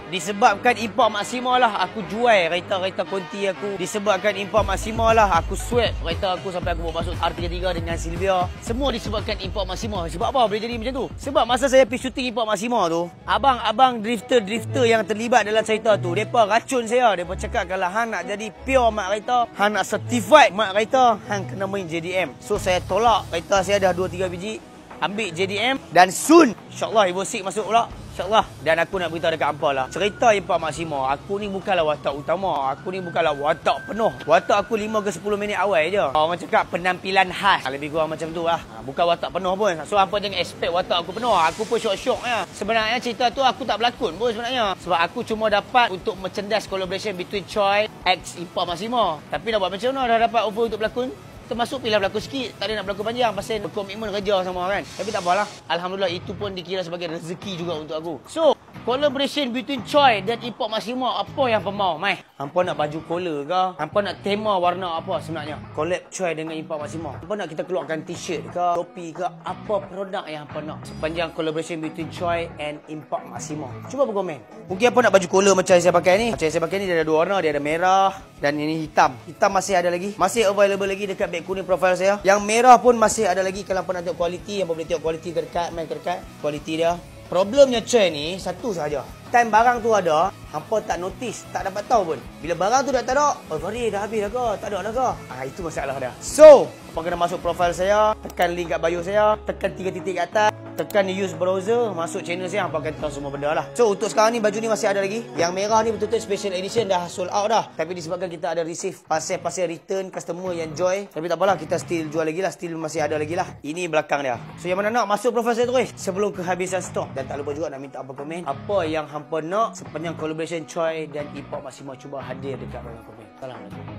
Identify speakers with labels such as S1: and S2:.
S1: Disebabkan import Maxima lah aku jual kereta-kereta konti aku. Disebabkan import Maxima lah aku swap kereta aku sampai aku bawa masuk R33 dengan Silvia. Semua disebabkan import Maxima. Sebab apa boleh jadi macam tu? Sebab masa saya pergi syuting import Maxima tu, abang-abang drifter yang terlibat dalam cerita tu, depa racun saya. Depa cakap kalau hang nak jadi pure mak kereta, hang nak certified mak kereta, hang kena main JDM. So saya tolak kereta saya dah 2-3 biji, ambil JDM dan soon insya-Allah Evo 6 masuk pula. InsyaAllah. Dan aku nak beritahu dekat hampa lah. Cerita import Maxima, aku ni bukanlah watak utama. Aku ni bukanlah watak penuh. Watak aku 5 ke 10 minit awal je. Orang cakap penampilan khas. Lebih kurang macam tu lah. Bukan watak penuh pun. So hampa jangan expect watak aku penuh. Aku pun syok-syok ya. Sebenarnya cerita tu aku tak berlakon pun sebenarnya. Sebab aku cuma dapat untuk merchandise collaboration between Choi X import Maxima. Tapi nak buat macam mana dah dapat offer untuk berlakon? Termasuk pilih berlakon sikit. Tak ada nak berlakon panjang pasal berkomitmen kerja sama kan. Tapi tak apalah. Alhamdulillah itu pun dikira sebagai rezeki juga untuk aku. So, collaboration between Choi dan import Maxima, apa yang hampa mau, mai? Hampa nak baju collar ke? Hampa nak tema warna apa sebenarnya? Collab Choi dengan import Maxima. Hampa nak kita keluarkan t-shirt ke, topi ke, apa produk yang hampa nak sepanjang collaboration between Choi and import Maxima? Cuba berkomen. Mungkin hampa nak baju collar macam yang saya pakai ni. Macam yang saya pakai ni dia ada dua warna, dia ada merah dan ini hitam. Hitam masih ada lagi. Masih available lagi dekat beg kuning profil saya. Yang merah pun masih ada lagi. Kalau hampa nak tengok kualiti, hampa boleh tengok kualiti dekat, main dekat kualiti dia. Problemnya Choi ni satu sahaja. Time barang tu ada, hampa tak notice, tak dapat tahu pun. Bila barang tu dah tak ada, oh Farid dah habis dah ke? Tak ada dah ke? Itu masalah dia. So, hampa kena masuk profil saya, tekan link kat bio saya, tekan 3 titik kat atas, tekan use browser, masuk channel saya, hampa akan tahu semua benda lah. So, untuk sekarang ni baju ni masih ada lagi. Yang merah ni betul-betul special edition dah sold out dah. Tapi disebabkan kita ada receive pasal return customer yang joy. Tapi tak apalah, kita still jual lagi lah, still masih ada lagi lah. Ini belakang dia. So, yang mana nak masuk profil saya terus sebelum kehabisan stok. Dan tak lupa juga nak minta apa komen. Apa yang hampa nak sepanjang collaboration Choi dan import Maxima, cuba hadir dekat dalam komen. Assalamualaikum.